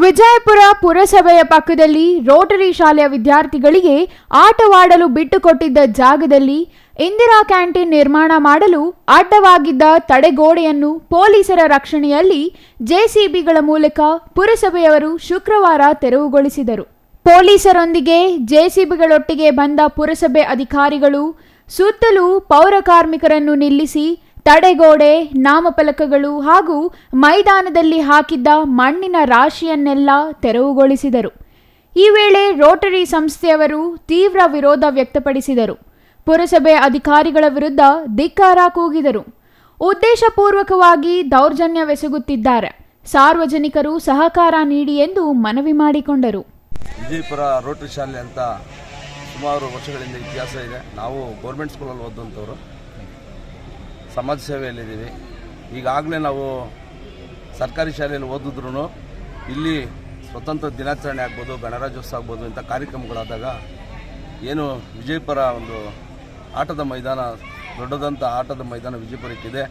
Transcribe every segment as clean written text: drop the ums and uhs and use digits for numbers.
ವಿಜಯಪುರ ಪುರಸಭೆಯ ಪಕ್ಕದಲ್ಲಿ ರೋಟರಿ ಶಾಲೆಯ ವಿದ್ಯಾರ್ಥಿಗಳಿಗೆ ಆಟವಾಡಲು ಬಿಟ್ಟುಕೊಟ್ಟಿದ್ದ ಜಾಗದಲ್ಲಿ ಇಂದಿರಾ ಕ್ಯಾಂಟೀನ್ ನಿರ್ಮಾಣ ಮಾಡಲು ಅಡ್ಡವಾಗಿದ್ದ ತಡೆಗೋಡೆಯನ್ನು ಪೊಲೀಸರ ರಕ್ಷಣೆಯಲ್ಲಿ ಜೆಸಿಬಿಗಳ ಮೂಲಕ ಪುರಸಭೆಯವರು ಶುಕ್ರವಾರ ತೆರವುಗೊಳಿಸಿದರು. ಪೊಲೀಸರೊಂದಿಗೆ ಜೆಸಿಬಿಗಳೊಟ್ಟಿಗೆ ಬಂದ ಪುರಸಭೆ ಅಧಿಕಾರಿಗಳು ಸುತ್ತಲೂ ಪೌರ ಕಾರ್ಮಿಕರನ್ನು ನಿಲ್ಲಿಸಿ ತಡೆಗೋಡೆ, ನಾಮಫಲಕಗಳು ಹಾಗೂ ಮೈದಾನದಲ್ಲಿ ಹಾಕಿದ್ದ ಮಣ್ಣಿನ ರಾಶಿಯನ್ನೆಲ್ಲ ತೆರವುಗೊಳಿಸಿದರು. ಈ ವೇಳೆ ರೋಟರಿ ಸಂಸ್ಥೆಯವರು ತೀವ್ರ ವಿರೋಧ ವ್ಯಕ್ತಪಡಿಸಿದರು. ಪುರಸಭೆ ಅಧಿಕಾರಿಗಳ ವಿರುದ್ಧ ಧಿಕ್ಕಾರ ಕೂಗಿದರು. ಉದ್ದೇಶಪೂರ್ವಕವಾಗಿ ದೌರ್ಜನ್ಯವೆಸಗುತ್ತಿದ್ದಾರೆ, ಸಾರ್ವಜನಿಕರು ಸಹಕಾರ ನೀಡಿ ಎಂದು ಮನವಿ ಮಾಡಿಕೊಂಡರು. ವಿಜಯಪುರ ರೋಟರಿ ಶಾಲೆ ಅಂತ ಸುಮಾರು ವರ್ಷಗಳಿಂದ ಇತಿಹಾಸ ಇದೆ. ನಾವು ಗೌರ್ಮೆಂಟ್ ಸ್ಕೂಲಲ್ಲಿ ಓದಂಥವ್ರು, ಸಮಾಜ ಸೇವೆಯಲ್ಲಿದ್ದೀವಿ. ಈಗಾಗಲೇ ನಾವು ಸರ್ಕಾರಿ ಶಾಲೆಯಲ್ಲಿ ಓದಿದ್ರೂ ಇಲ್ಲಿ ಸ್ವತಂತ್ರ ದಿನಾಚರಣೆ ಆಗ್ಬೋದು, ಗಣರಾಜ್ಯೋತ್ಸವ ಆಗ್ಬೋದು ಇಂಥ ಕಾರ್ಯಕ್ರಮಗಳಾದಾಗ ಏನು ವಿಜಯಪುರ ಒಂದು ಆಟದ ಮೈದಾನ, ದೊಡ್ಡದಂಥ ಆಟದ ಮೈದಾನ ವಿಜಯಪುರಕ್ಕಿದೆ.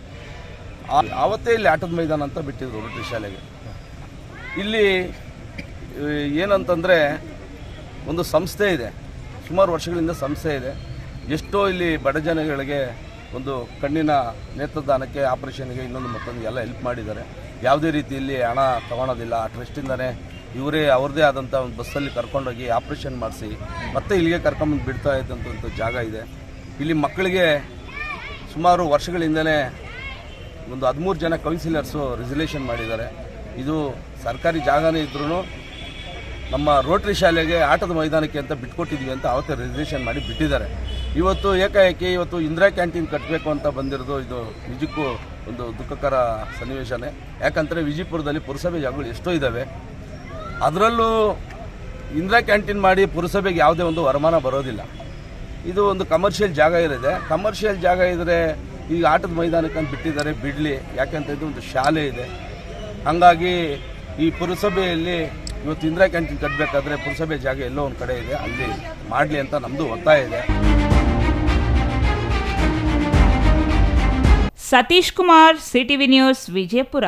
ಆವತ್ತೇ ಇಲ್ಲಿ ಆಟದ ಮೈದಾನ ಅಂತ ಬಿಟ್ಟಿದ್ರು ರೋಟರಿ ಶಾಲೆಗೆ. ಇಲ್ಲಿ ಏನಂತಂದರೆ ಒಂದು ಸಂಸ್ಥೆ ಇದೆ, ಸುಮಾರು ವರ್ಷಗಳಿಂದ ಸಂಸ್ಥೆ ಇದೆ. ಎಷ್ಟೋ ಇಲ್ಲಿ ಬಡ ಜನಗಳಿಗೆ ಒಂದು ಕಣ್ಣಿನ ನೇತ್ರದಾನಕ್ಕೆ, ಆಪರೇಷನ್ಗೆ, ಇನ್ನೊಂದು ಮತ್ತೊಂದು ಎಲ್ಲ ಹೆಲ್ಪ್ ಮಾಡಿದ್ದಾರೆ. ಯಾವುದೇ ರೀತಿಯಲ್ಲಿ ಹಣ ತೊಗೊಳೋದಿಲ್ಲ. ಆ ಟ್ರಸ್ಟಿಂದನೇ ಇವರೇ ಅವ್ರದ್ದೇ ಆದಂಥ ಒಂದು ಬಸ್ಸಲ್ಲಿ ಕರ್ಕೊಂಡೋಗಿ ಆಪ್ರೇಷನ್ ಮಾಡಿಸಿ ಮತ್ತೆ ಇಲ್ಲಿಗೆ ಕರ್ಕೊಂಬಂದು ಬಿಡ್ತಾ ಇದ್ದಂಥ ಜಾಗ ಇದೆ. ಇಲ್ಲಿ ಮಕ್ಕಳಿಗೆ ಸುಮಾರು ವರ್ಷಗಳಿಂದಲೇ ಒಂದು 13 ಜನ ಕೌನ್ಸಿಲರ್ಸು ರೆಸಲ್ಯೂಷನ್ ಮಾಡಿದ್ದಾರೆ. ಇದು ಸರ್ಕಾರಿ ಜಾಗನೇ ಇದ್ರೂ ನಮ್ಮ ರೋಟರಿ ಶಾಲೆಗೆ ಆಟದ ಮೈದಾನಕ್ಕೆ ಅಂತ ಬಿಟ್ಕೊಟ್ಟಿದ್ವಿ ಅಂತ ಅವತ್ತೇ ರೆಸಲ್ಯೂಷನ್ ಮಾಡಿ ಬಿಟ್ಟಿದ್ದಾರೆ. ಇವತ್ತು ಏಕಾಏಕಿ ಇವತ್ತು ಇಂದಿರಾ ಕ್ಯಾಂಟೀನ್ ಕಟ್ಟಬೇಕು ಅಂತ ಬಂದಿರೋದು ಇದು ನಿಜಕ್ಕೂ ಒಂದು ದುಃಖಕರ ಸನ್ನಿವೇಶನೇ. ಯಾಕಂದರೆ ವಿಜಯಪುರದಲ್ಲಿ ಪುರಸಭೆ ಜಾಗಗಳು ಎಷ್ಟೋ ಇದ್ದಾವೆ. ಅದರಲ್ಲೂ ಇಂದಿರಾ ಕ್ಯಾಂಟೀನ್ ಮಾಡಿ ಪುರಸಭೆಗೆ ಯಾವುದೇ ಒಂದು ವರಮಾನ ಬರೋದಿಲ್ಲ. ಇದು ಒಂದು ಕಮರ್ಷಿಯಲ್ ಜಾಗ ಇರುತ್ತೆ. ಕಮರ್ಷಿಯಲ್ ಜಾಗ ಇದ್ದರೆ ಈಗ ಆಟದ ಮೈದಾನಕ್ಕೆ ಅಂತ ಬಿಟ್ಟಿದ್ದಾರೆ, ಬಿಡಲಿ. ಯಾಕೆಂತ ಇದು ಒಂದು ಶಾಲೆ ಇದೆ. ಹಾಗಾಗಿ ಈ ಪುರಸಭೆಯಲ್ಲಿ ಇವತ್ತು ಇಂದಿರಾ ಕ್ಯಾಂಟೀನ್ ಕಟ್ಟಬೇಕಾದ್ರೆ ಪುರಸಭೆ ಜಾಗ ಎಲ್ಲೋ ಒಂದು ಕಡೆ ಇದೆ, ಅಲ್ಲಿ ಮಾಡಲಿ ಅಂತ ನಮ್ಮದು ಒತ್ತಾಯ ಇದೆ. Satish Kumar, CTV news, Vijayapura.